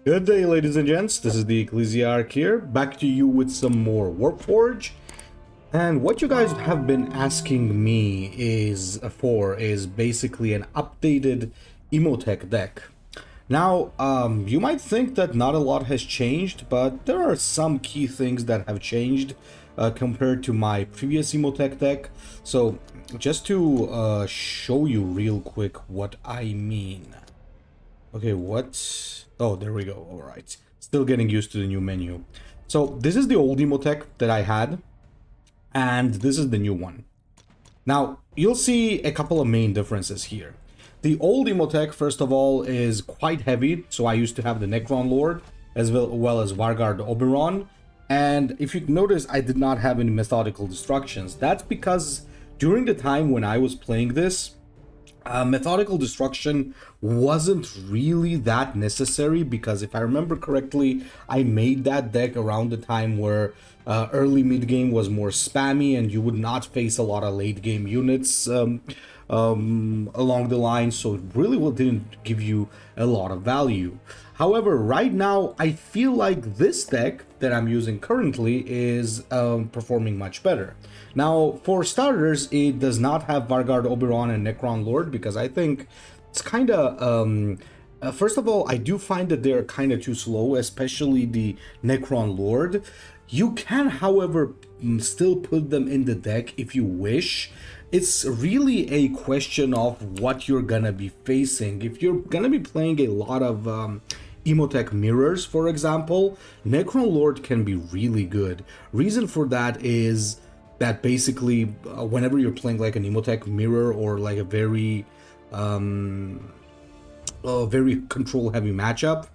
Good day, ladies and gents. This is the Ecclesiarch here, back to you with some more Warpforge. And what you guys have been asking me is basically an updated Imotekh deck. Now, you might think that not a lot has changed, but there are some key things that have changed compared to my previous Imotekh deck. So, just to show you real quick what I mean. Okay, what? Oh, there we go. All right. Still getting used to the new menu. So this is the old Imotekh that I had, and this is the new one. Now, you'll see a couple of main differences here. The old Imotekh, first of all, is quite heavy. So I used to have the Lord as well as Vargard Oberon. And if you notice, I did not have any Methodical Destructions. That's because during the time when I was playing this, Methodical Destruction wasn't really that necessary, because if I remember correctly, I made that deck around the time where early mid-game was more spammy and you would not face a lot of late-game units along the line, so it really didn't give you a lot of value. However, right now, I feel like this deck that I'm using currently is performing much better. Now, for starters, it does not have Vargard Oberon and Lord, because I think it's kind of... first of all, I do find that they're kind of too slow, especially the Lord. You can, however, still put them in the deck if you wish. It's really a question of what you're gonna be facing. If you're gonna be playing a lot of Imotekh mirrors, for example, Lord can be really good. Reason for that is that basically whenever you're playing like an Imotekh mirror or like a very control heavy matchup,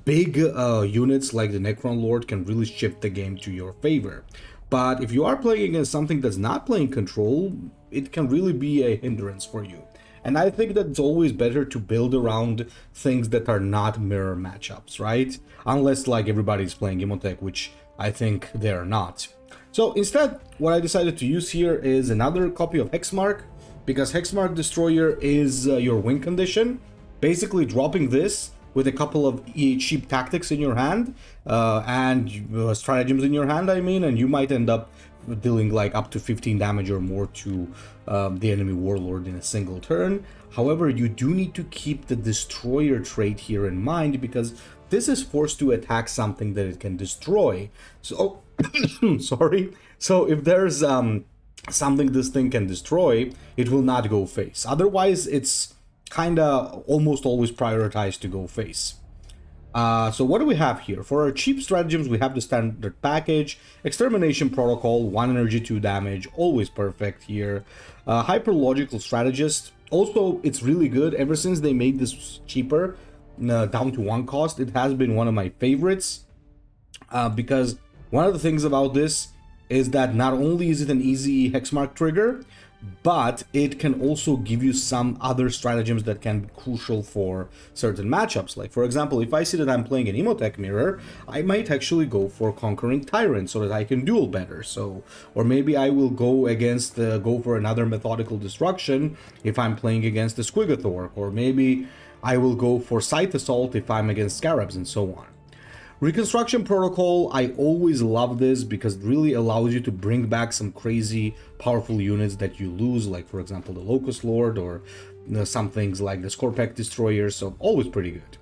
big units like the Lord can really shift the game to your favor. But if you are playing against something that's not playing control, it can really be a hindrance for you. And I think that it's always better to build around things that are not mirror matchups, right? Unless like everybody's playing Imotekh, which I think they're not. So instead, what I decided to use here is another copy of Hexmark, because Hexmark Destroyer is your win condition. Basically dropping this with a couple of cheap tactics in your hand and stratagems in your hand, I mean, and you might end up dealing like up to 15 damage or more to the enemy Warlord in a single turn. However, you do need to keep the Destroyer trait here in mind, because this is forced to attack something that it can destroy. So, sorry. So if there's something this thing can destroy, it will not go face. Otherwise, it's kinda almost always prioritized to go face. So what do we have here? For our cheap stratagems, we have the standard package, Extermination Protocol, 1 energy, 2 damage, always perfect here. Hyperlogical Strategist, also it's really good. Ever since they made this cheaper, down to 1 cost, it has been one of my favorites. Because one of the things about this is that not only is it an easy Hexmark trigger, but it can also give you some other stratagems that can be crucial for certain matchups. Like, for example, if I see that I'm playing an Imotekh mirror, I might actually go for Conquering Tyrant so that I can duel better. So, or maybe I will go against go for another Methodical Destruction if I'm playing against the Skorpekh, or maybe I will go for Scythe Assault if I'm against Scarabs, and so on. Reconstitution Protocol, I always love this because it really allows you to bring back some crazy powerful units that you lose, like for example the Lokhust Lord, or some things like the Skorpekh Destroyer, so always pretty good.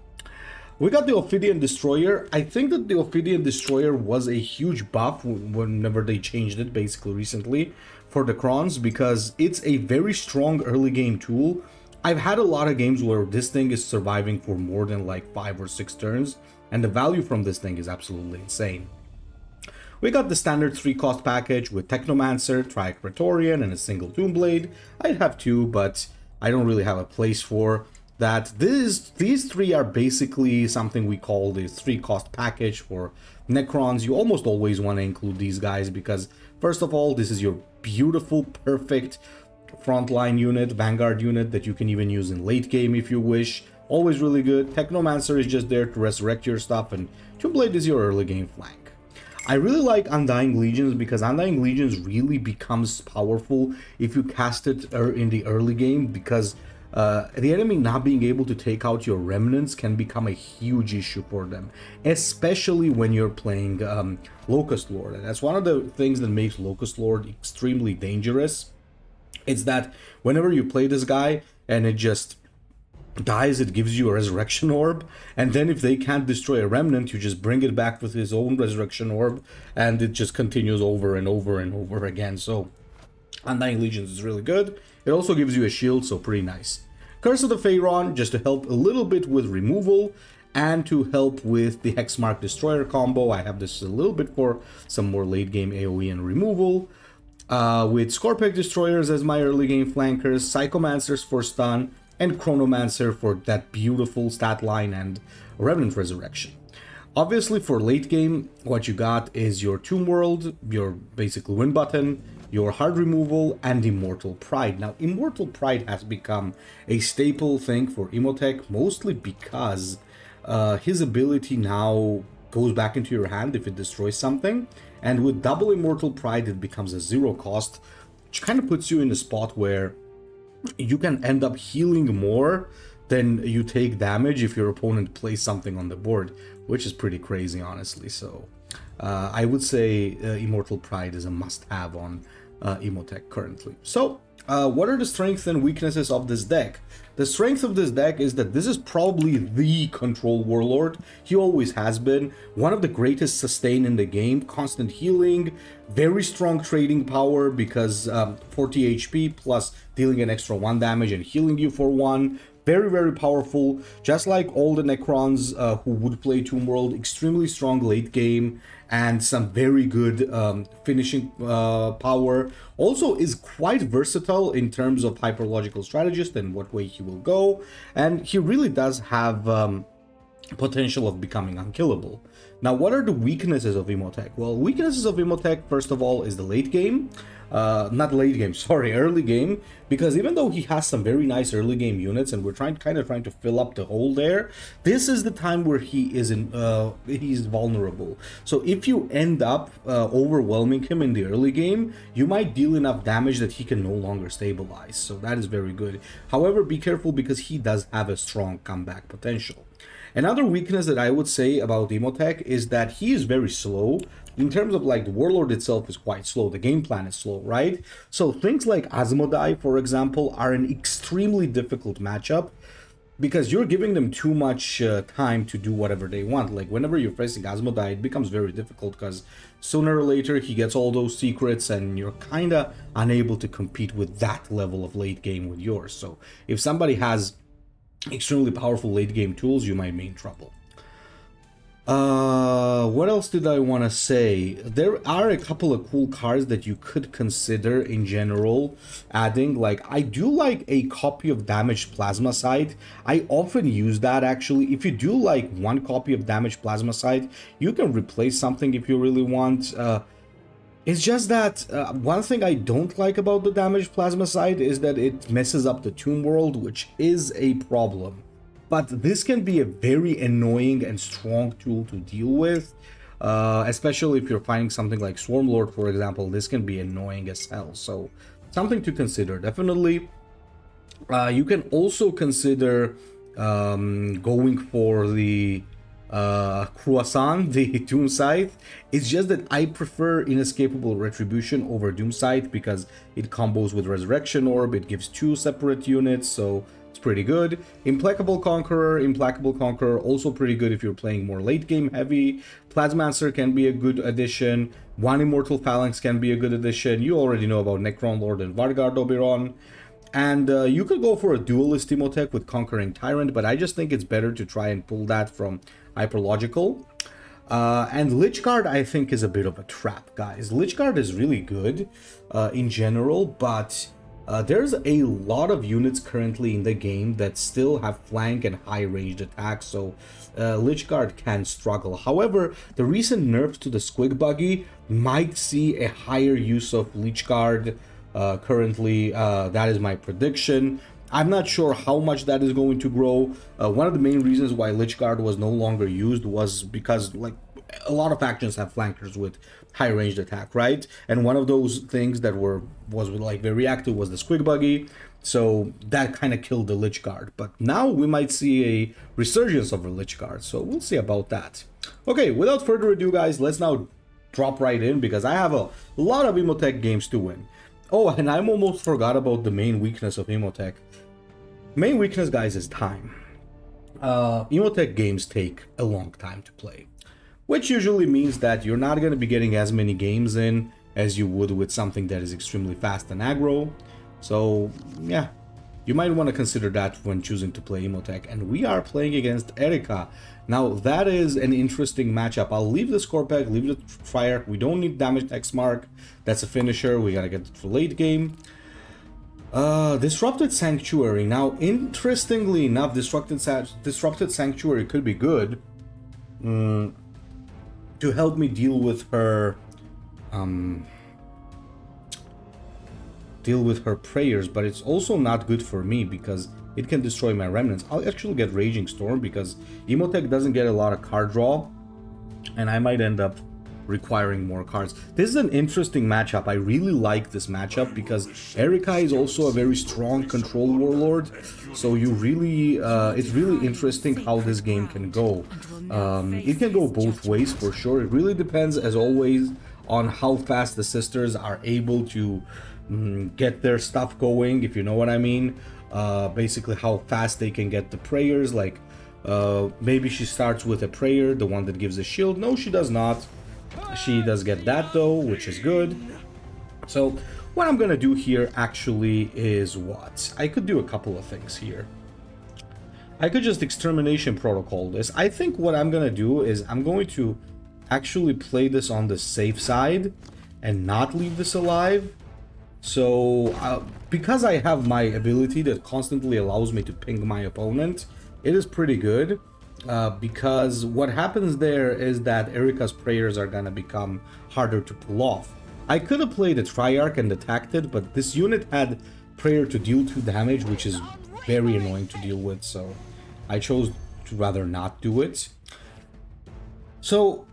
We got the Ophydian Destroyer. I think that the Ophydian Destroyer was a huge buff whenever they changed it, basically recently, for the Crons, because it's a very strong early game tool. I've had a lot of games where this thing is surviving for more than like 5 or 6 turns, and the value from this thing is absolutely insane. We got the standard 3-cost package with Technomancer, Triarch Praetorian, and a single Tombblade. I'd have 2, but I don't really have a place for that. These 3 are basically something we call the 3-cost package for Necrons. You almost always want to include these guys because, first of all, this is your beautiful, perfect frontline unit, Vanguard unit that you can even use in late game if you wish. Always really good. Technomancer is just there to resurrect your stuff, and Tombblade is your early game flank. I really like Undying Legions because Undying Legions really becomes powerful if you cast it in the early game, because the enemy not being able to take out your remnants can become a huge issue for them, especially when you're playing Lokhust Lord. And that's one of the things that makes Lokhust Lord extremely dangerous. It's that whenever you play this guy and it just dies, it gives you a resurrection orb, and then if they can't destroy a remnant, you just bring it back with his own resurrection orb, and it just continues over and over and over again. So Undying Legions is really good. It also gives you a shield, so pretty nice. Curse of the Phaeron, just to help a little bit with removal and to help with the Hexmark Destroyer combo. I have this a little bit for some more late game AoE and removal. With Skorpekh Destroyers as my early game flankers, Psychomancers for stun, and Chronomancer for that beautiful stat line and Remnant Resurrection. Obviously for late game, what you got is your Tomb World, your basically win button, your hard removal, and Immortal Pride. Now, Immortal Pride has become a staple thing for Imotekh, mostly because his ability now goes back into your hand if it destroys something, and with double Immortal Pride it becomes a zero cost, which kind of puts you in a spot where you can end up healing more than you take damage if your opponent plays something on the board, which is pretty crazy, honestly. So I would say Immortal Pride is a must-have on Imotekh currently. So what are the strengths and weaknesses of this deck? The strength of this deck is that this is probably the control warlord. He always has been. One of the greatest sustain in the game, constant healing, very strong trading power because 40 HP plus dealing an extra 1 damage and healing you for 1. Very, very powerful, just like all the Necrons who would play Tomb World, extremely strong late game, and some very good finishing power. Also is quite versatile in terms of Hyperlogical Strategist and what way he will go, and he really does have potential of becoming unkillable. Now, what are the weaknesses of Imotekh? Well, weaknesses of Imotekh, first of all, is the late game. Not late game, sorry, early game, because even though he has some very nice early game units and we're kind of trying to fill up the hole there, this is the time where he is he's vulnerable. So if you end up overwhelming him in the early game, you might deal enough damage that he can no longer stabilize. So that is very good. However, be careful because he does have a strong comeback potential. Another weakness that I would say about Imotekh is that he is very slow. In terms of like the Warlord itself is quite slow, the game plan is slow, right? So things like Asmodai, for example, are an extremely difficult matchup because you're giving them too much time to do whatever they want. Like whenever you're facing Asmodai, it becomes very difficult because sooner or later he gets all those secrets and you're kind of unable to compete with that level of late game with yours. So if somebody has extremely powerful late game tools, you might be in trouble. What else did I want to say? There are a couple of cool cards that you could consider in general adding. Like, I do like a copy of Damaged Plasmacide. I often use that actually. If you do like one copy of Damaged Plasmacide, you can replace something if you really want. It's just that one thing I don't like about the Damaged Plasmacide is that it messes up the Tomb World, which is a problem. But this can be a very annoying and strong tool to deal with, especially if you're fighting something like Stormlord, for example. This can be annoying as hell, so something to consider, definitely. You can also consider going for the Croissant, the Doom Scythe. It's just that I prefer Inescapable Retribution over Doom Scythe because it combos with Resurrection Orb, it gives 2 separate units, so it's pretty good. Implacable Conqueror, also pretty good if you're playing more late game heavy. Plasmancer can be a good addition. 1 Immortal Phalanx can be a good addition. You already know about Necron Lord and Vargard Oberon. And you could go for a duelist Imotekh with Conquering Tyrant, but I just think it's better to try and pull that from Hyperlogical. And Lichguard, I think, is a bit of a trap, guys. Lichguard is really good in general, but there's a lot of units currently in the game that still have flank and high ranged attacks, so Lichguard can struggle. However, the recent nerfs to the Squig Buggy might see a higher use of Lichguard currently. That is my prediction. I'm not sure how much that is going to grow. One of the main reasons why Lichguard was no longer used was because, like, a lot of factions have flankers with high ranged attack, right? And one of those things that was like very active was the Squig Buggy, so that kind of killed the Lich Guard. But now we might see a resurgence of the Lich Guard, so we'll see about that. Okay, without further ado, guys, let's now drop right in, because I have a lot of Imotekh games to win. Oh, and I almost forgot about the main weakness of Imotekh. Main weakness, guys, is time. Imotekh games take a long time to play, which usually means that you're not going to be getting as many games in as you would with something that is extremely fast and aggro. So yeah, you might want to consider that when choosing to play Imotekh. And we are playing against Erika. Now that is an interesting matchup. I'll leave the Skorpekh, leave the Triarch. We don't need Damaged Hexmark. That's a finisher. We gotta get it for late game. Disrupted Sanctuary. Now, interestingly enough, Disrupted Sanctuary could be good to help me deal with her prayers, but it's also not good for me because it can destroy my remnants. I'll actually get Raging Storm because Imotekh doesn't get a lot of card draw, and I might end up requiring more cards. This is an interesting matchup. I really like this matchup because Erika is also a very strong control warlord, so you really it's really interesting how this game can go. It can go both ways for sure. It really depends, as always, on how fast the sisters are able to get their stuff going, if you know what I mean. Basically how fast they can get the prayers. Like maybe she starts with a prayer, the one that gives a shield. No, she does not. She does get that though, which is good. So what I'm gonna do here actually is what? I could do a couple of things here. I could just Extermination Protocol this. I think what I'm gonna do is I'm going to actually play this on the safe side and not leave this alive. So because I have my ability that constantly allows me to ping my opponent, it is pretty good. Because what happens there is that Erika's prayers are gonna become harder to pull off. I could have played a Triarch and attacked it, but this unit had prayer to deal 2 damage, which is very annoying to deal with, so I chose to rather not do it. So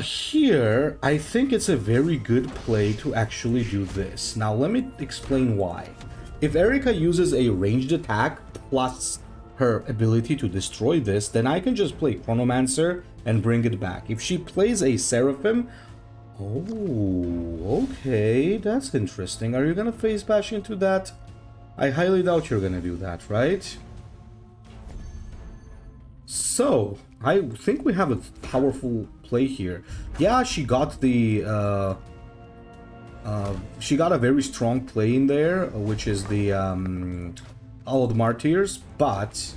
here, I think it's a very good play to actually do this. Now let me explain why. If Erika uses a ranged attack plus her ability to destroy this, then I can just play Chronomancer and bring it back. If she plays a Seraphim, oh, okay, that's interesting. Are you gonna face bash into that? I highly doubt you're gonna do that, right? So, I think we have a powerful play here. Yeah, she got the she got a very strong play in there, which is the Hallowed Martyrs, but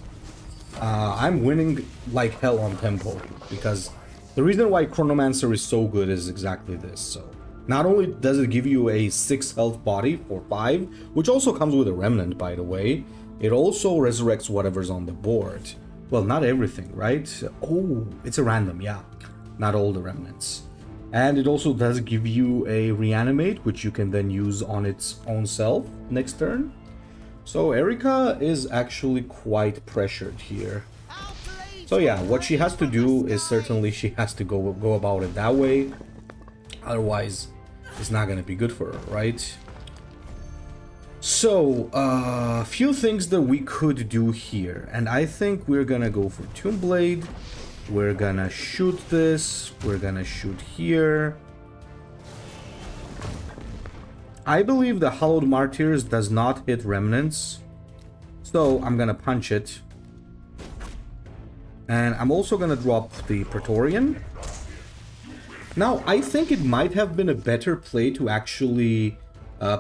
I'm winning like hell on tempo, because the reason why Chronomancer is so good is exactly this. So not only does it give you a 6 health body for 5, which also comes with a remnant, by the way, it also resurrects whatever's on the board. Well, not everything, right? Oh, it's a random, yeah, not all the remnants. And it also does give you a reanimate, which you can then use on its own self next turn. So Erika is actually quite pressured here. So yeah, what she has to do is certainly she has to go about it that way. Otherwise, it's not going to be good for her, right? So, a few things that we could do here. And I think we're going to go for Tomb Blade. We're going to shoot this. We're going to shoot here. I believe the Hallowed Martyrs does not hit remnants, so I'm gonna punch it. And I'm also gonna drop the Praetorian. Now, I think it might have been a better play to actually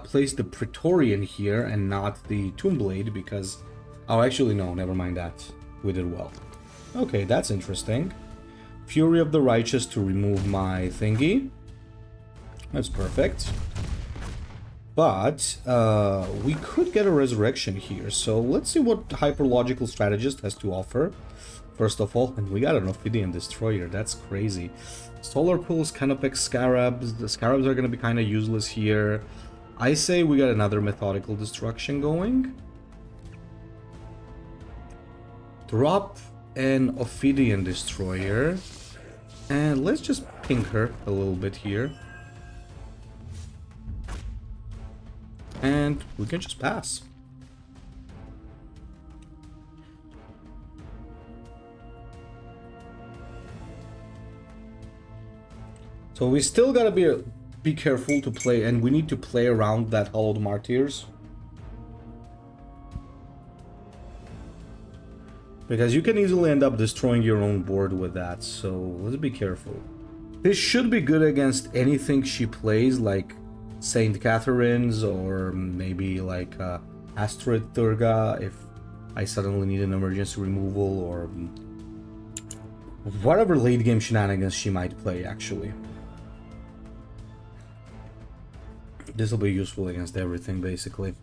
place the Praetorian here and not the Tomb Blade, because... Oh, actually, no, never mind that. We did well. Okay, that's interesting. Fury of the Righteous to remove my thingy. That's perfect. But we could get a resurrection here, so let's see what Hyperlogical Strategist has to offer. First of all, and we got an Ophydian Destroyer, that's crazy. Solar Pulse, Canopec Scarabs, the Scarabs are going to be kind of useless here. I say we got another Methodical Destruction going. Drop an Ophydian Destroyer. And let's just ping her a little bit here. And we can just pass. So we still gotta be careful to play, and we need to play around that Hollowed Martyrs. Because you can easily end up destroying your own board with that, so let's be careful. This should be good against anything she plays, like Saint Catherine's, or maybe like Astrid Durga, if I suddenly need an emergency removal, or whatever late game shenanigans she might play, actually. This will be useful against everything, basically.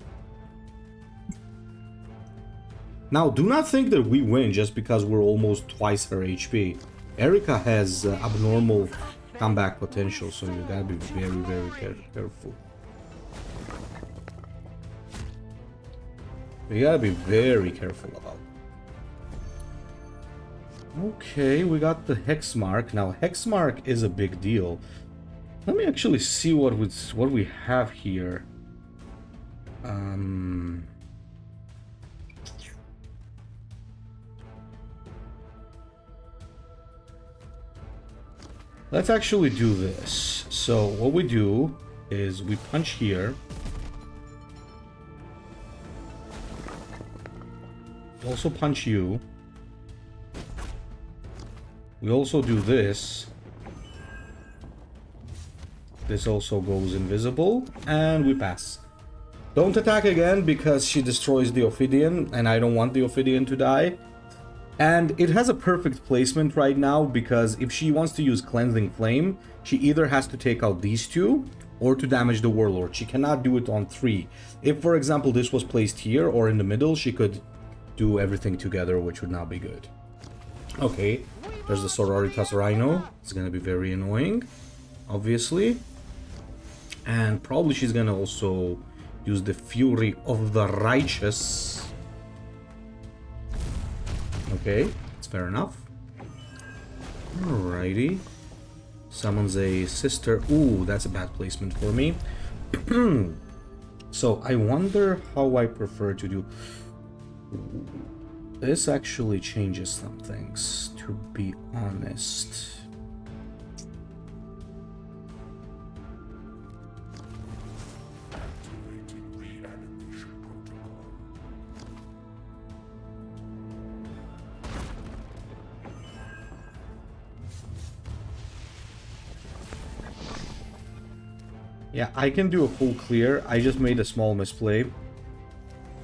Now, do not think that we win just because we're almost twice her HP. Erika has abnormal comeback potential, so you gotta be very, very careful. You gotta be very careful about it. Okay, we got the Hexmark. Now, Hexmark is a big deal. Let me actually see what we have here. Let's actually do this. So what we do is we punch here. We also punch you. We also do this. This also goes invisible, and we pass. Don't attack again because she destroys the Ophidian, and I don't want the Ophidian to die. And it has a perfect placement right now, because if she wants to use Cleansing Flame, she either has to take out these two or to damage the Warlord. She cannot do it on 3. If, for example, this was placed here or in the middle, she could do everything together, which would not be good. Okay, there's the Sororitas Rhino. It's gonna be very annoying, obviously. And probably she's gonna also use the Fury of the Righteous. Okay, that's fair enough. Alrighty. Summons a sister. Ooh, that's a bad placement for me. So I wonder how I prefer to do. This actually changes some things, to be honest. Yeah, I can do a full clear. I just made a small misplay,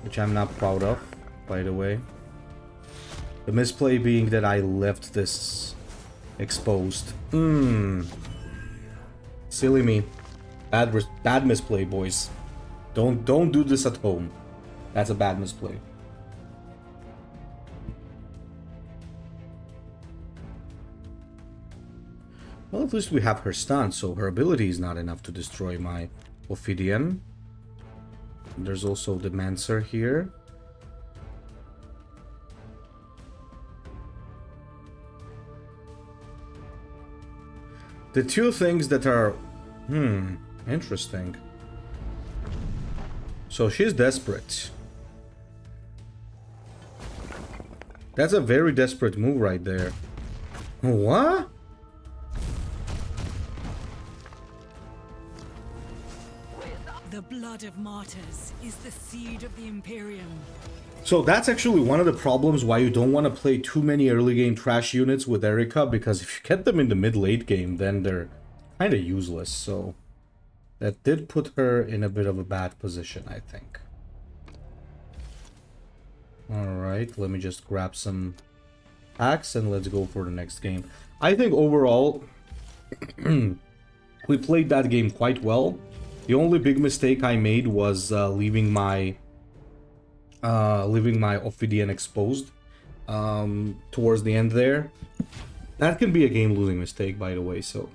which I'm not proud of, by the way. The misplay being that I left this exposed. Silly me. Bad misplay, boys. Don't do this at home. That's a bad misplay. Well, at least we have her stun, so her ability is not enough to destroy my Ophidian. There's also the Mancer here. The two things that are... interesting. So she's desperate. That's a very desperate move right there. What? The blood of martyrs is the seed of the Imperium. So that's actually one of the problems why you don't want to play too many early game trash units with Erika, because if you get them in the mid-late game, then they're kind of useless. So that did put her in a bit of a bad position, I think. Alright, let me just grab some packs and let's go for the next game. I think overall, we played that game quite well. The only big mistake I made was leaving my Ophidian exposed towards the end there. That can be a game-losing mistake, by the way, so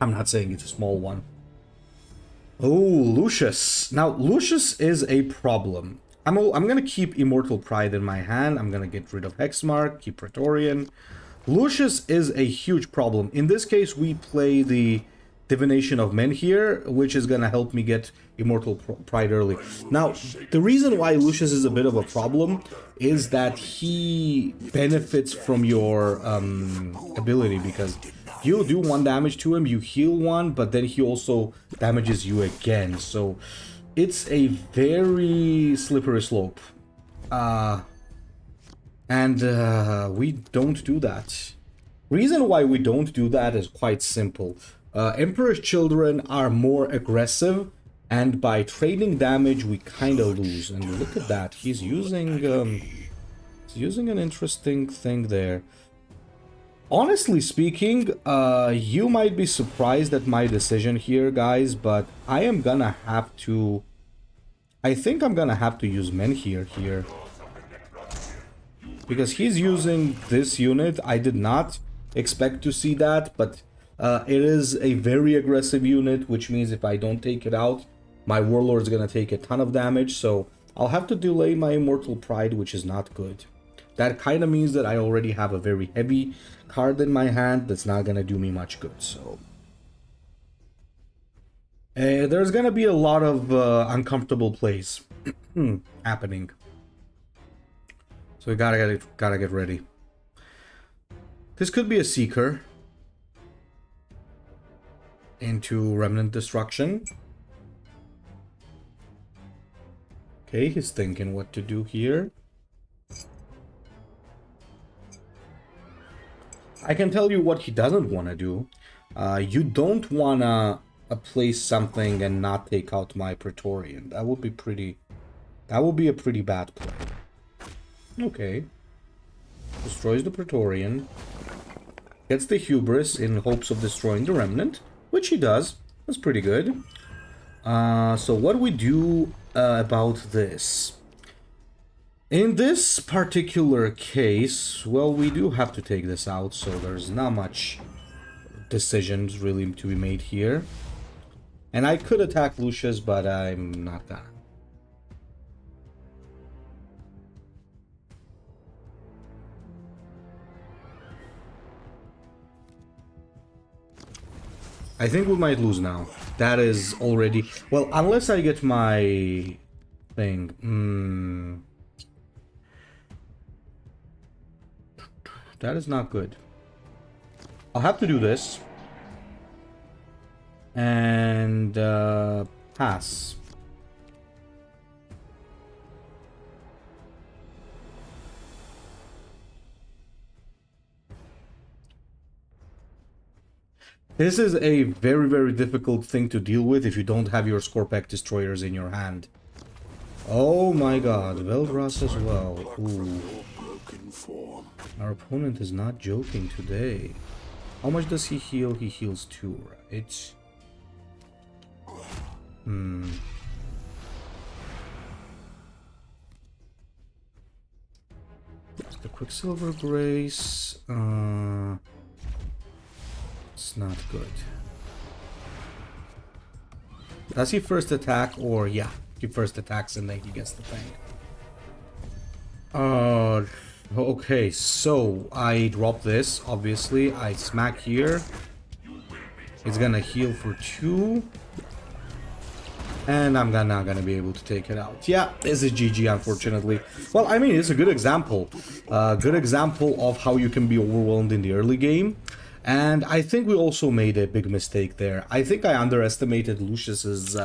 I'm not saying it's a small one. Oh, Lucius. Now, Lucius is a problem. I'm gonna keep Immortal Pride in my hand. I'm gonna get rid of Hexmark, keep Praetorian. Lucius is a huge problem. In this case, we play the Divination of Men here, which is gonna help me get Immortal Pride early. Now, the reason why Lucius is a bit of a problem is that he benefits from your ability, because you do 1 damage to him, you heal 1, but then he also damages you again. So it's a very slippery slope. We don't do that. Reason why we don't do that is quite simple. Emperor's Children are more aggressive, and by trading damage we kind of lose. And look at that, he's using an interesting thing there. Honestly speaking, you might be surprised at my decision here, guys, but I think I'm gonna have to use Menhir here. Because he's using this unit. I did not expect to see that, but it is a very aggressive unit, which means if I don't take it out, my Warlord's gonna take a ton of damage, so I'll have to delay my Immortal Pride, which is not good. That kind of means that I already have a very heavy card in my hand that's not gonna do me much good, so... there's gonna be a lot of uncomfortable plays happening. So we gotta get ready. This could be a Seeker into Remnant Destruction. Okay, he's thinking what to do here. I can tell you what he doesn't want to do. You don't want to place something and not take out my Praetorian. That would be a pretty bad play. Okay. Destroys the Praetorian. Gets the Hubris in hopes of destroying the Remnant, which he does. That's pretty good. So what do we do about this? In this particular case, well, we do have to take this out, so there's not much decisions really to be made here. And I could attack Lucius, but I'm not gonna. I think we might lose now. That is already... Well, unless I get my thing. That is not good. I'll have to do this. And pass. This is a very, very difficult thing to deal with if you don't have your Skorpekh Destroyers in your hand. Oh my god, Veldras as well. Ooh. Our opponent is not joking today. How much does he heal? He heals 2, right? Just the Quicksilver Grace. It's not good. Does he first attack, or yeah, he first attacks and then he gets the thing. Okay, so I drop this, obviously. I smack here. It's gonna heal for 2. And I'm not gonna be able to take it out. Yeah, this is GG, unfortunately. Well, I mean, it's a good example. Good example of how you can be overwhelmed in the early game. And I think we also made a big mistake there. I think I underestimated Lucius's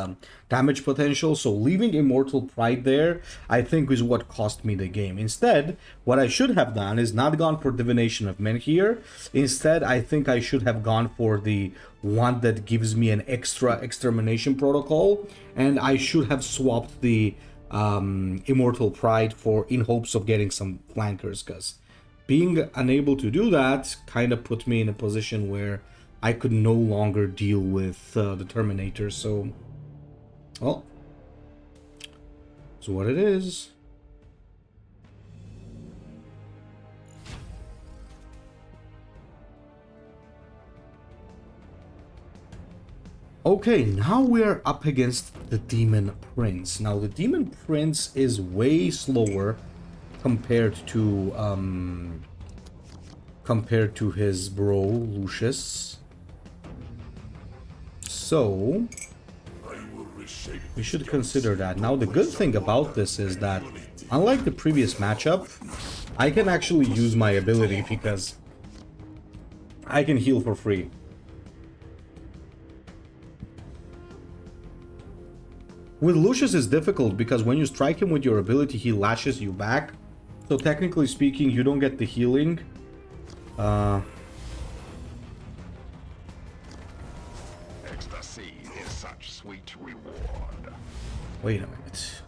damage potential, so leaving Immortal Pride there, I think is what cost me the game. Instead, what I should have done is not gone for Divination of Men here. Instead, I think I should have gone for the one that gives me an extra Extermination Protocol, and I should have swapped the Immortal Pride in hopes of getting some flankers, because being unable to do that kind of put me in a position where I could no longer deal with the Terminator, so... Well, it's what it is. Okay, now we're up against the Demon Prince. Now, the Demon Prince is way slower compared to compared to his bro, Lucius. So, we should consider that. Now, the good thing about this is that, unlike the previous matchup, I can actually use my ability because I can heal for free. With Lucius it's difficult because when you strike him with your ability, he lashes you back. So technically speaking, you don't get the healing. Ecstasy is such sweet reward. Wait a minute.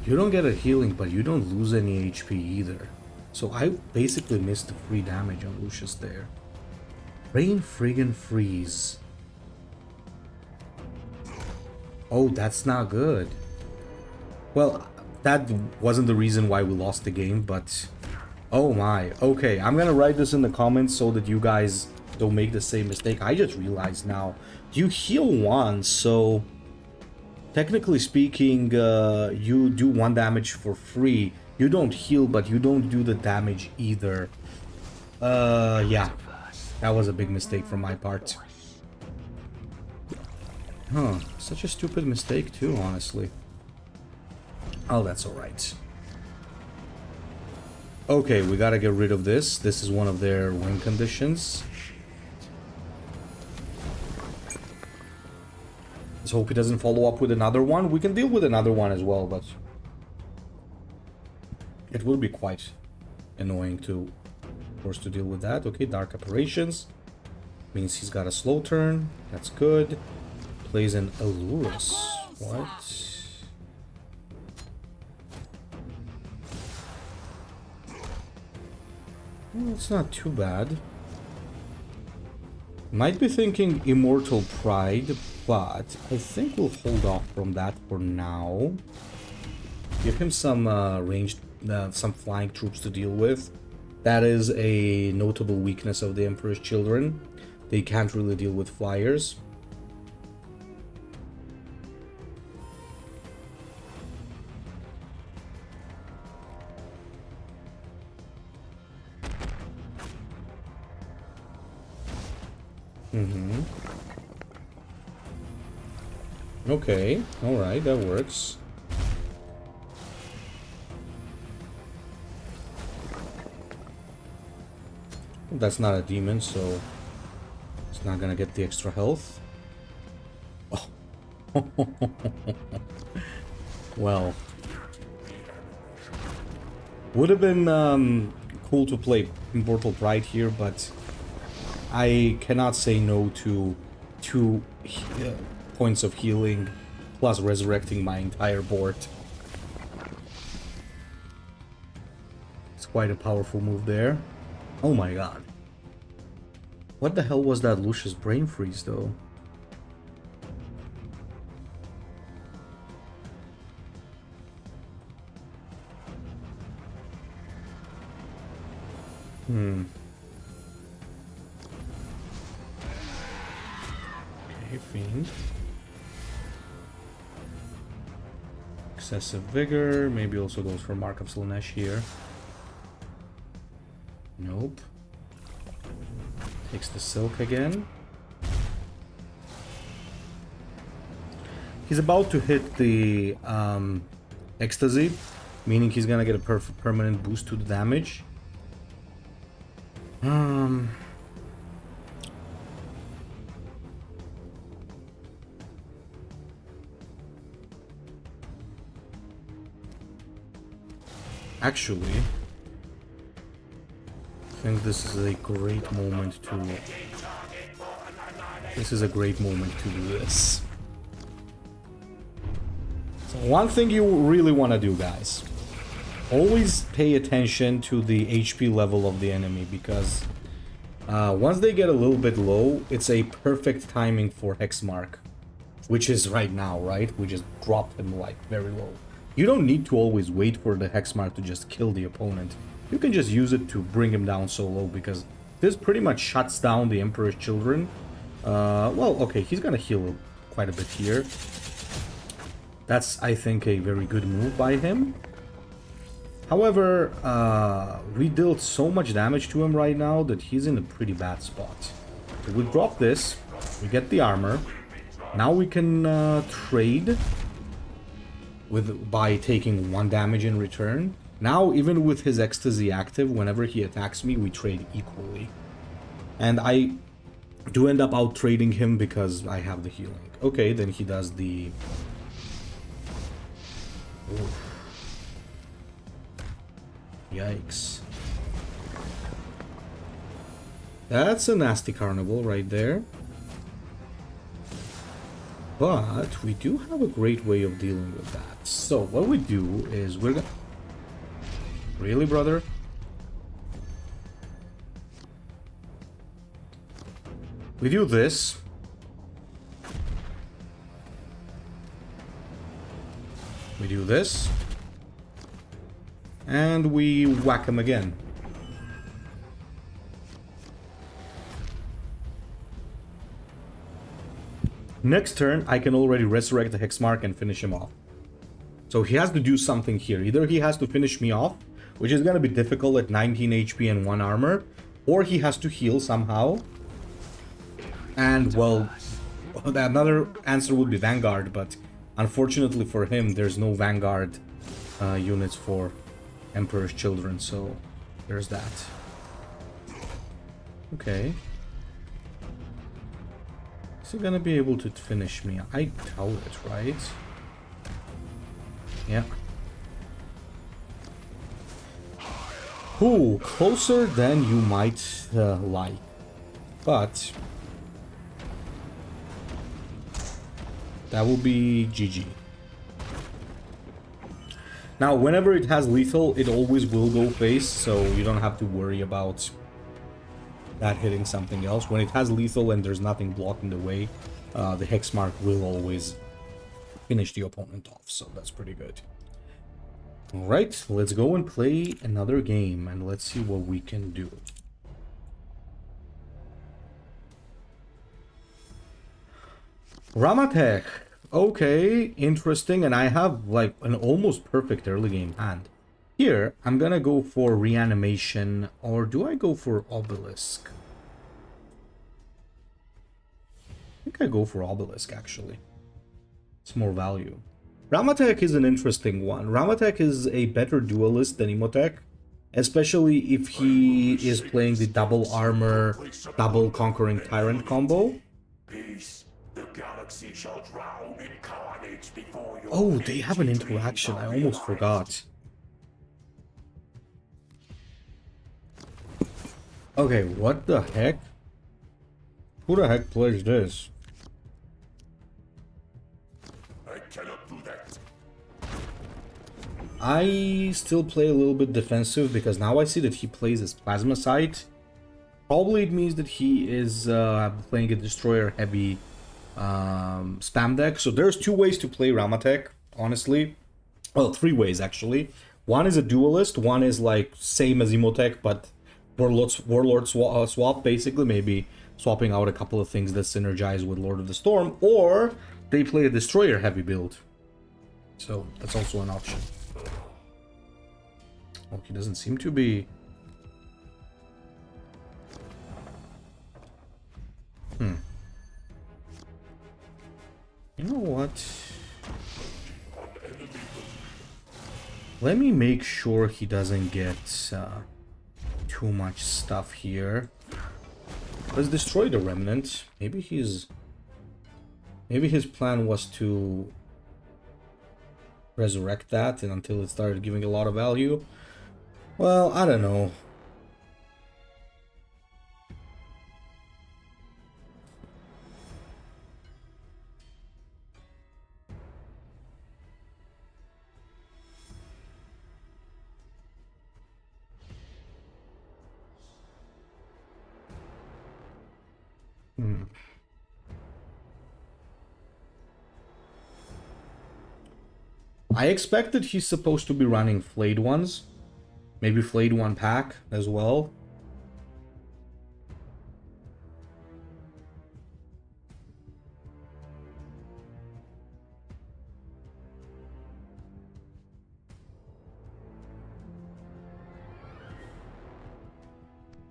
You don't get a healing, but you don't lose any HP either. So I basically missed the free damage on Lucius there. Brain friggin' freeze. Oh, that's not good. Well, that wasn't the reason why we lost the game, but... Oh my. Okay, I'm gonna write this in the comments so that you guys don't make the same mistake. I just realized now. You heal once, so... Technically speaking, you do 1 damage for free. You don't heal, but you don't do the damage either. Yeah. That was a big mistake from my part. Huh. Such a stupid mistake too, honestly. Oh, that's alright. Okay, we gotta get rid of this. This is one of their win conditions. Let's hope he doesn't follow up with another one. We can deal with another one as well, but... it will be quite annoying to force to deal with that. Okay, Dark Operations. Means he's got a slow turn. That's good. Plays an Allurus. What? Well, it's not too bad. Might be thinking Immortal Pride, but I think we'll hold off from that for now. Give him some ranged, some flying troops to deal with. That is a notable weakness of the Emperor's Children. They can't really deal with flyers. Okay, alright, that works. That's not a demon, so it's not gonna get the extra health. Oh. Well. Would have been cool to play Immortal Pride here, but I cannot say no to 2 points of healing plus resurrecting my entire board. It's quite a powerful move there. Oh my god. What the hell was that Lucius brain freeze though? Okay, Fiend. Excessive Vigor, maybe also goes for Mark of Slaanesh here. Nope. Takes the Silk again. He's about to hit the Ecstasy, meaning he's gonna get a permanent boost to the damage. Actually, I think this is a great moment to... This is a great moment to do this. So one thing you really want to do, guys. Always pay attention to the HP level of the enemy, because once they get a little bit low, it's a perfect timing for Hexmark. Which is right now, right? We just dropped him like very low. You don't need to always wait for the Hexmark to just kill the opponent. You can just use it to bring him down so low, because this pretty much shuts down the Emperor's Children. Well, okay, he's gonna heal quite a bit here. That's, I think, a very good move by him. However, we dealt so much damage to him right now that he's in a pretty bad spot. So we drop this, we get the armor. Now we can trade by taking 1 damage in return. Now, even with his ecstasy active, whenever he attacks me, we trade equally. And I do end up out trading him because I have the healing. Okay, then he does the... Oof. Yikes. That's a nasty carnival right there. But we do have a great way of dealing with that. So what we do is we're gonna... Really, brother? We do this. We do this. And we whack him again. Next turn, I can already resurrect the Hexmark and finish him off. So he has to do something here. Either he has to finish me off, which is going to be difficult at 19 HP and 1 armor, or he has to heal somehow. And, well, another answer would be Vanguard, but unfortunately for him, there's no Vanguard units for Emperor's Children, so there's that. Okay. Is he gonna be able to finish me? I doubt it, right? Yeah. Ooh, closer than you might like. But that will be GG. Now, whenever it has lethal, it always will go face, so you don't have to worry about that hitting something else. When it has lethal and there's nothing blocking the way, the Hexmark will always finish the opponent off, so that's pretty good. Alright, let's go and play another game, and let's see what we can do. Ramatekh. Okay, interesting, and I have like an almost perfect early game hand. Here, I'm gonna go for Reanimation, or do I go for Obelisk? I think I go for Obelisk, actually. It's more value. Ramatekh is an interesting one. Ramatekh is a better duelist than Imotekh, especially if he is playing the double armor, double conquering tyrant combo. Oh, they have an interaction. I almost forgot. Okay, what the heck? Who the heck plays this? I cannot do that. I still play a little bit defensive because now I see that he plays his Plasma Sight. Probably it means that he is playing a Destroyer heavy spam deck. So there's 2 ways to play Ramatekh, honestly. Well, 3 ways actually. One is a duelist, one is like same as Imotekh, but Warlord swap, basically, maybe swapping out a couple of things that synergize with Lord of the Storm, or they play a Destroyer heavy build. So that's also an option. Oh, he doesn't seem to be... You know what? Let me make sure he doesn't get too much stuff here. Let's destroy the Remnant. Maybe his plan was to resurrect that and until it started giving a lot of value. Well, I don't know. I expect that he's supposed to be running Flayed ones. Maybe Flayed 1 pack as well.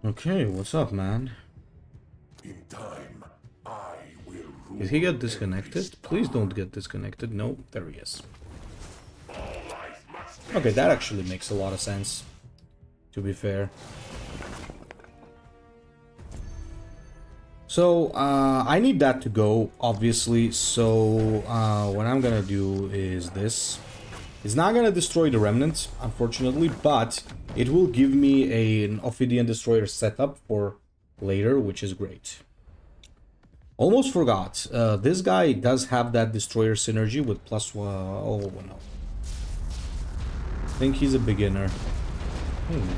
Okay, what's up, man? In time, I will rule. Did he get disconnected? Please don't get disconnected. No, there he is. Okay, that actually makes a lot of sense, to be fair. So, I need that to go, obviously, so what I'm gonna do is this. It's not gonna destroy the remnants, unfortunately, but it will give me an Ophydian Destroyer setup for later, which is great. Almost forgot, this guy does have that Destroyer synergy with +1... oh, no. I think he's a beginner. Hey, man.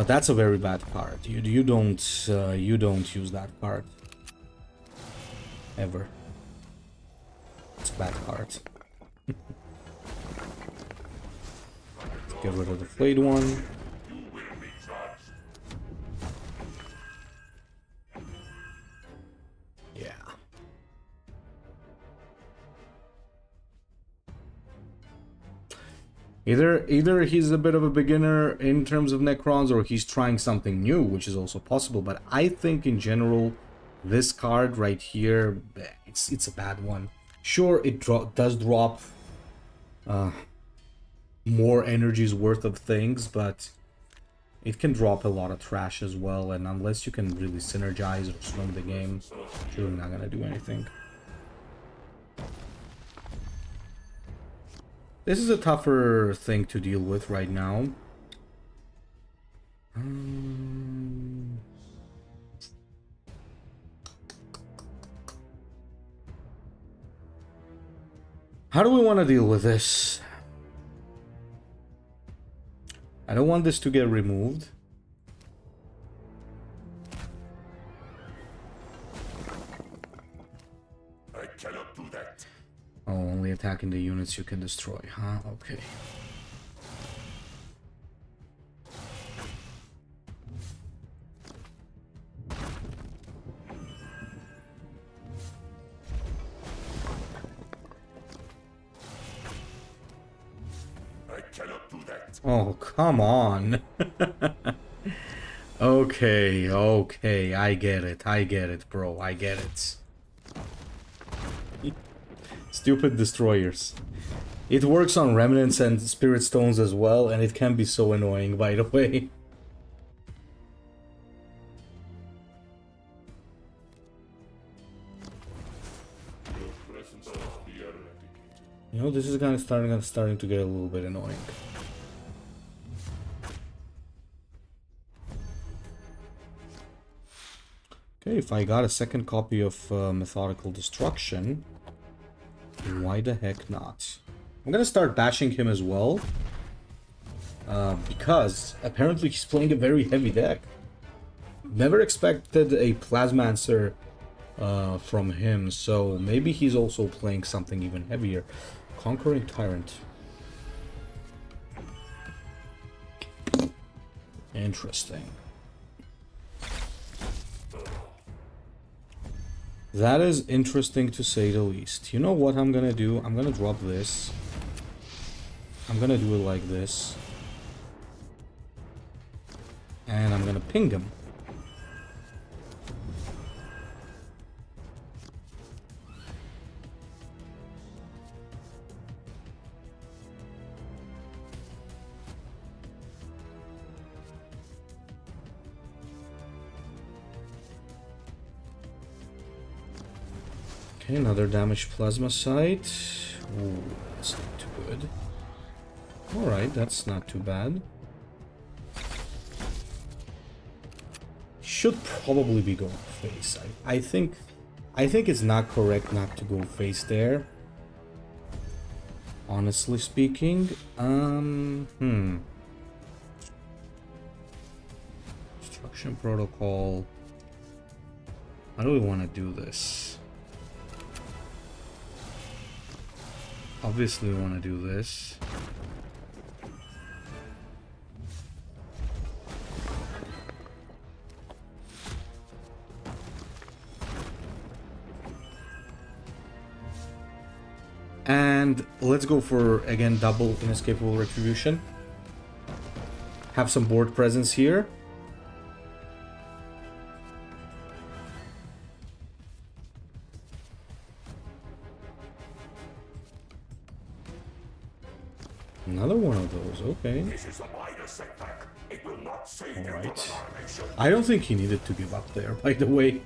That's a very bad card. You don't use that card ever. It's a bad card. Let's get rid of the flayed one. Yeah. Either he's a bit of a beginner in terms of Necrons, or he's trying something new, which is also possible. But I think in general, this card right here, it's a bad one. Sure, it does drop more energy's worth of things, but it can drop a lot of trash as well. And unless you can really synergize or swing the game, it's really not gonna do anything. This is a tougher thing to deal with right now. How do we want to deal with this? I don't want this to get removed. I cannot do that. Oh, only attacking the units you can destroy, huh? Okay. I cannot do that. Oh, come on. Okay, I get it, bro, I get it. Stupid destroyers. It works on remnants and spirit stones as well, and it can be so annoying, by the way. You know, this is kind of starting to get a little bit annoying. Okay, if I got a second copy of Methodical Destruction, why the heck not? I'm gonna start bashing him as well, because apparently he's playing a very heavy deck. Never expected a Plasmancer from him, so maybe he's also playing something even heavier. Conquering Tyrant. Interesting. That is interesting to say the least. You know what I'm gonna do? I'm gonna drop this. I'm gonna do it like this. And I'm gonna ping him. Okay, another damaged plasma site. Ooh, that's not too good. Alright, that's not too bad. Should probably be going face. I think it's not correct not to go face there. Honestly speaking. Destruction Protocol. How do we want to do this? Obviously we want to do this. And let's go for, again, double Inescapable Retribution. have some board presence here. Another one of those, okay. This is a minor setback. It will not save you from Alright. annihilation. I don't think he needed to give up there, by the way.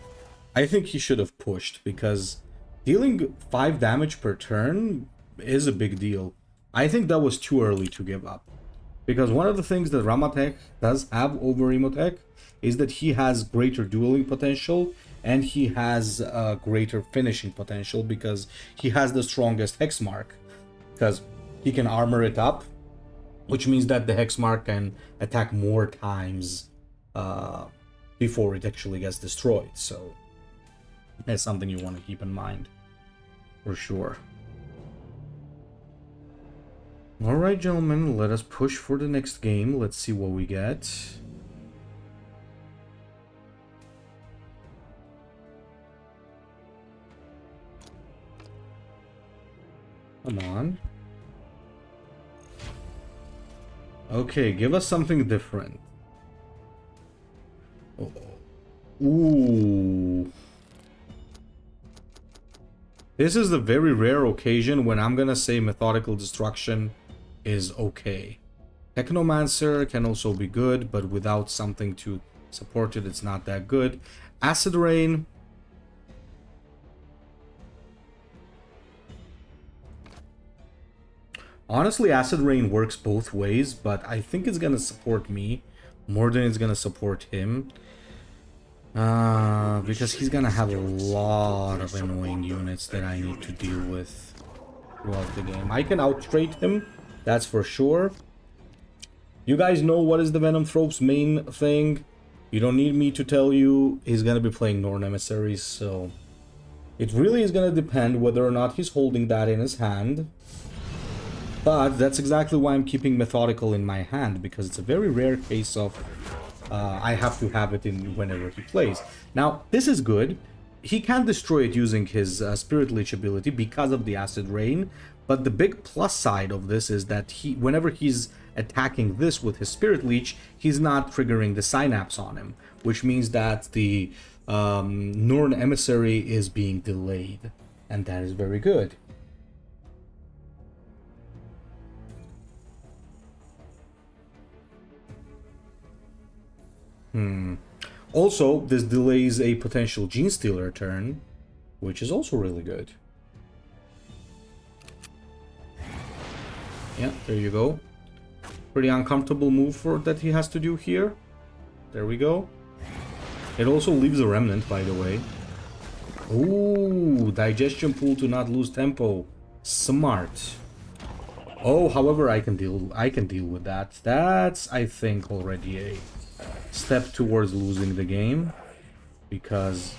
I think he should have pushed, because dealing 5 damage per turn is a big deal. I think that was too early to give up. Because one of the things that Ramatekh does have over Imotekh is that he has greater dueling potential, and he has greater finishing potential, because he has the strongest Hexmark. Because he can armor it up, which means that the Hexmark can attack more times before it actually gets destroyed. So that's something you want to keep in mind, for sure. Alright, gentlemen, let us push for the next game. Let's see what we get. Come on. Okay, give us something different. Oh. Ooh. This is the very rare occasion when I'm gonna say Methodical Destruction is okay. Technomancer can also be good, but without something to support it, it's not that good. Acid Rain. Honestly, Acid Rain works both ways, but I think it's gonna support me more than it's gonna support him. Because he's gonna have a lot of annoying units that I need to deal with throughout the game. I can outstrate him, that's for sure. You guys know what is the Venomthrop's main thing. You don't need me to tell you. He's gonna be playing Norn Emissaries, so it really is gonna depend whether or not he's holding that in his hand. But that's exactly why I'm keeping Methodical in my hand, because it's a very rare case of I have to have it in whenever he plays. Now, this is good. He can destroy it using his Spirit Leech ability because of the Acid Rain, but the big plus side of this is that whenever he's attacking this with his Spirit Leech, he's not triggering the Synapse on him, which means that the Norn Emissary is being delayed, and that is very good. Also, this delays a potential Gene Stealer turn, which is also really good. Yeah, there you go. Pretty uncomfortable move that he has to do here. There we go. It also leaves a remnant, by the way. Ooh, digestion pool to not lose tempo. Smart. Oh, however, I can deal with that. That's, I think, already a step towards losing the game, because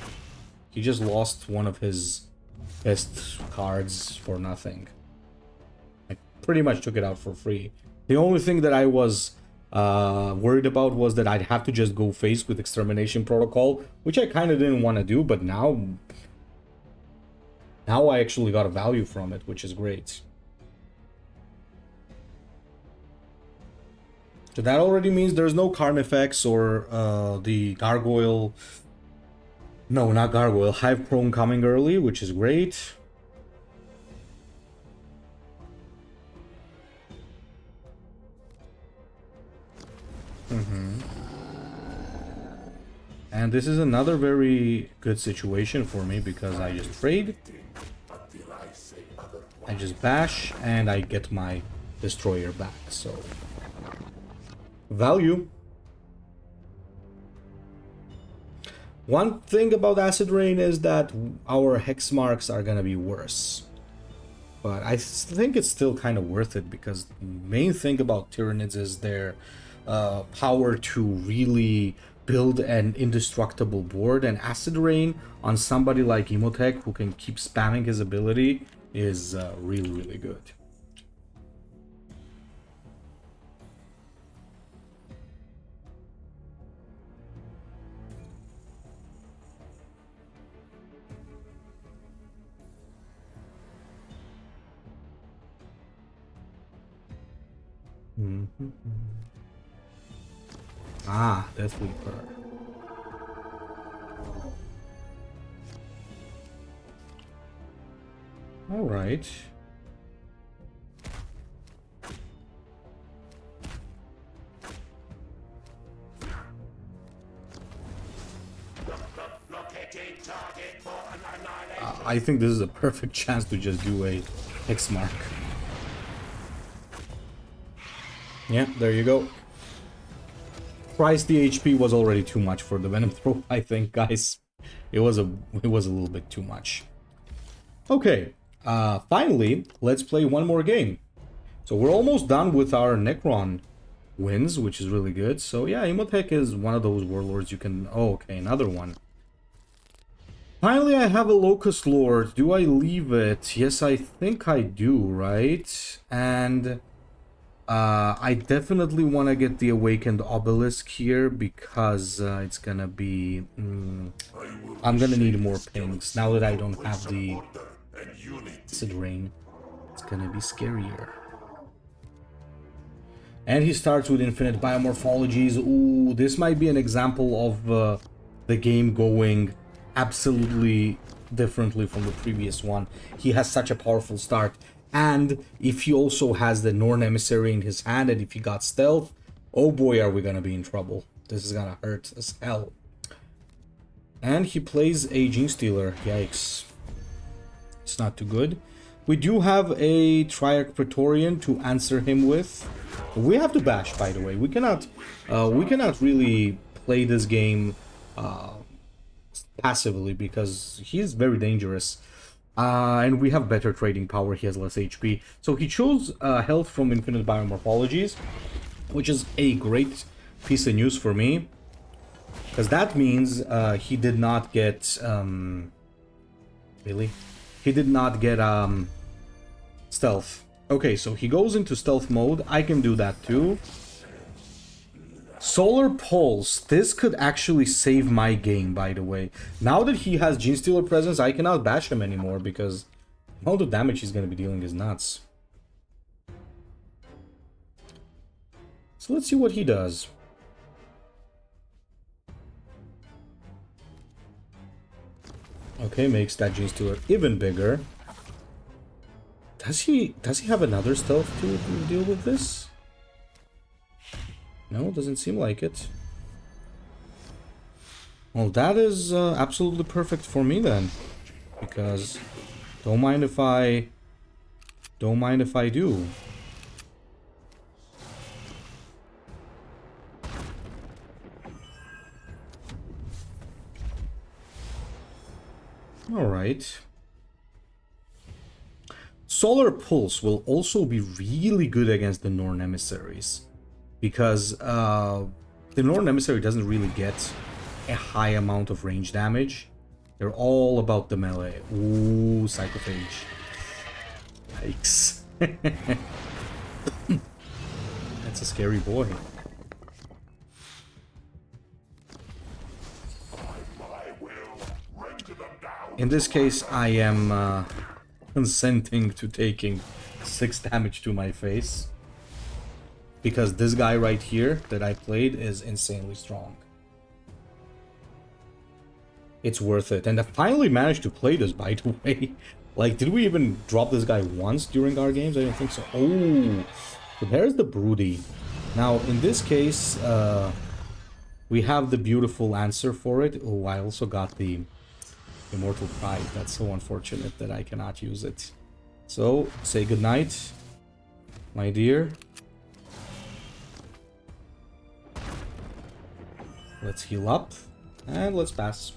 he just lost one of his best cards for nothing. I pretty much took it out for free. The only thing that I was worried about was that I'd have to just go face with Extermination Protocol, which I kind of didn't want to do, but now I actually got a value from it, which is great. So that already means there's no Carnifex or the Gargoyle. No, not Gargoyle. Hive Prone coming early, which is great. And this is another very good situation for me, because I just trade, I just bash, and I get my Destroyer back, so value. One thing about Acid Rain is that our Hexmarks are gonna be worse, but I think it's still kind of worth it, because the main thing about Tyranids is their power to really build an indestructible board, and Acid Rain on somebody like Imotekh, who can keep spamming his ability, is really, really good. Ah, Death Leaper. All right. I think this is a perfect chance to just do a Hexmark. Yeah, there you go. Price the HP was already too much for the Venomthrop, I think, guys. It was a little bit too much. Okay, finally, let's play one more game. So we're almost done with our Necron wins, which is really good. So yeah, Imotekh is one of those warlords you can... Oh, okay, another one. Finally, I have a Lokhust Lord. Do I leave it? Yes, I think I do, right? And I definitely want to get the Awakened Obelisk here because it's gonna be... I'm gonna need more pings now that I don't have the Acid Rain. It's gonna be scarier. And he starts with infinite biomorphologies. Ooh, this might be an example of the game going absolutely differently from the previous one. He has such a powerful start. And if he also has the Norn Emissary in his hand, and if he got stealth, oh boy, are we gonna be in trouble. This is gonna hurt as hell. And he plays a Gene Stealer. Yikes. It's not too good. We do have a Triarch Praetorian to answer him with. We have to bash, by the way. We cannot really play this game passively because he is very dangerous. And we have better trading power. He has less HP. So he chose health from infinite biomorphologies, which is a great piece of news for me. Because that means he did not get... really? He did not get stealth. Okay, so he goes into stealth mode. I can do that too. Solar Pulse. This could actually save my game, by the way. Now that he has Gene Stealer presence, I cannot bash him anymore because all the damage he's going to be dealing is nuts. So let's see what he does. Okay, makes that Gene Stealer even bigger. Does he have another stealth to deal with this? No, doesn't seem like it. Well, that is absolutely perfect for me then, because don't mind if I do. All right. Solar Pulse will also be really good against the Norn Emissaries, because the Norn Emissary doesn't really get a high amount of range damage. They're all about the melee. Ooh, Psychophage. Yikes. That's a scary boy. In this case, I am consenting to taking 6 damage to my face, because this guy right here that I played is insanely strong. It's worth it. And I finally managed to play this, by the way. Like, did we even drop this guy once during our games? I don't think so. Oh, so there's the Broody. Now, in this case, we have the beautiful answer for it. Oh, I also got the Immortal Pride. That's so unfortunate that I cannot use it. So, say goodnight, my dear. Let's heal up, and let's pass.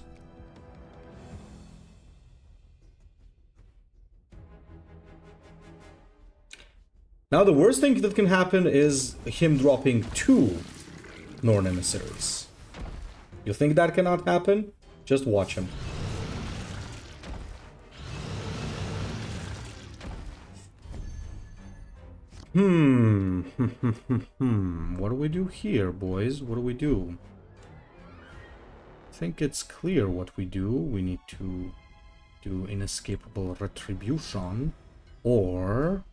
Now, the worst thing that can happen is him dropping 2 Norn Emissaries. You think that cannot happen? Just watch him. What do we do here, boys? What do we do? I think it's clear what we do. We need to do Inescapable Retribution, or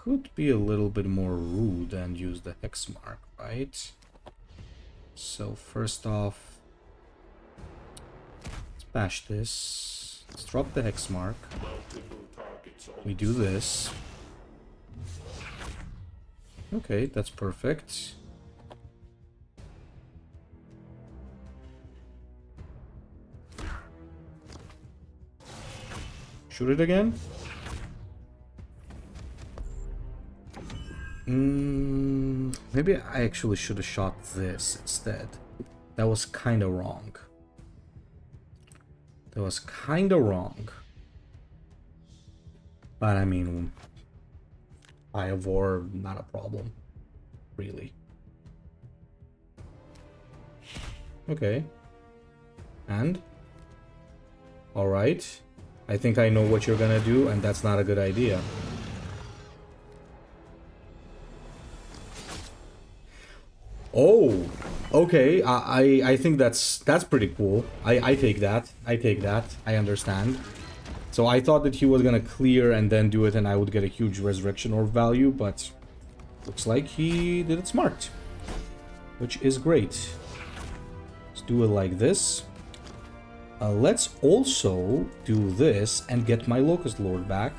could be a little bit more rude and use the Hexmark, right? So first off, let's bash this. Let's drop the Hexmark. We do this. Okay, that's perfect. Shoot it again. Maybe I actually should have shot this instead. That was kind of wrong. That was kind of wrong. But I mean, Eye of War, not a problem, really. Okay. And? Alright. I think I know what you're gonna do, and that's not a good idea. Oh, okay. I think that's pretty cool. I take that. I take that. I understand. So I thought that he was gonna clear and then do it, and I would get a huge resurrection orb value, but looks like he did it smart, which is great. Let's do it like this. Let's also do this and get my Lokhust Lord back.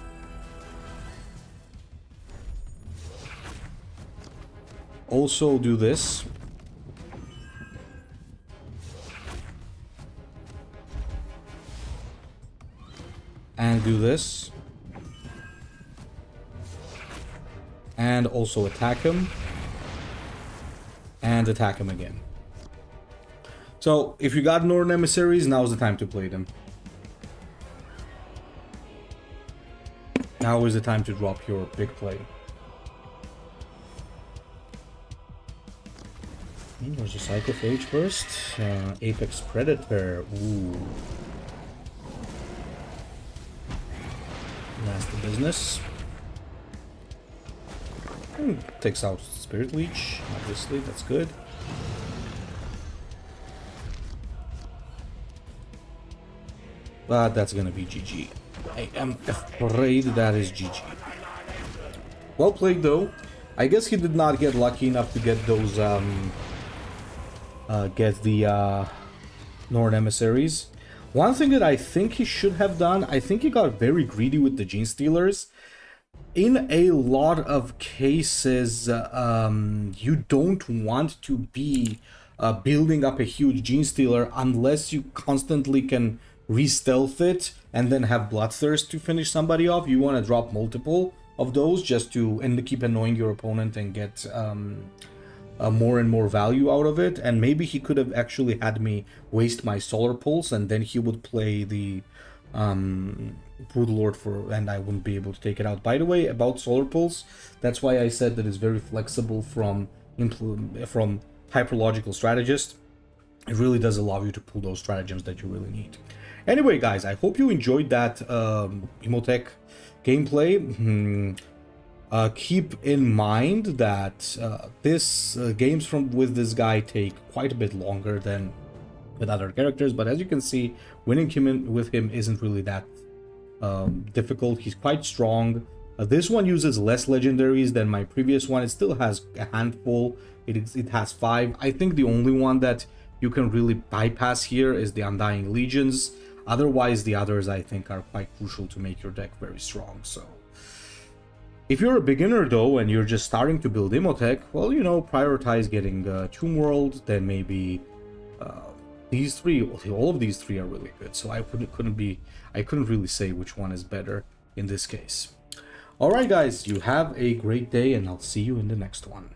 Also do this. And do this. And also attack him. And attack him again. So, if you got Northern Emissaries, now's the time to play them. Now is the time to drop your big play. There's a Psychophage burst. Apex Predator. Ooh. Nasty business. Takes out Spirit Leech. Obviously, that's good. But that's gonna be GG. I am afraid that is GG. Well played though. I guess he did not get lucky enough to get those Northern Emissaries. One thing that I think he should have done, I think he got very greedy with the Gene Stealers. In a lot of cases, you don't want to be building up a huge Gene Stealer unless you constantly can re-stealth it and then have Bloodthirst to finish somebody off. You want to drop multiple of those just to keep annoying your opponent and get more and more value out of it. And maybe he could have actually had me waste my Solar Pulse, and then he would play the Brutal Lord and I wouldn't be able to take it out. By the way, about Solar Pulse, that's why I said that it's very flexible from Hyperlogical Strategist. It really does allow you to pull those stratagems that you really need. Anyway, guys, I hope you enjoyed that Imotekh gameplay. Keep in mind that games with this guy take quite a bit longer than with other characters, but as you can see, winning with him isn't really that difficult. He's quite strong. This one uses less legendaries than my previous one. It still has a handful. It has 5. I think the only one that you can really bypass here is the Undying Legions. Otherwise, the others I think are quite crucial to make your deck very strong. So, if you're a beginner though and you're just starting to build Imotekh, well, you know, prioritize getting Tomb World. Then maybe these three. All of these three are really good. So I couldn't really say which one is better in this case. All right, guys, you have a great day, and I'll see you in the next one.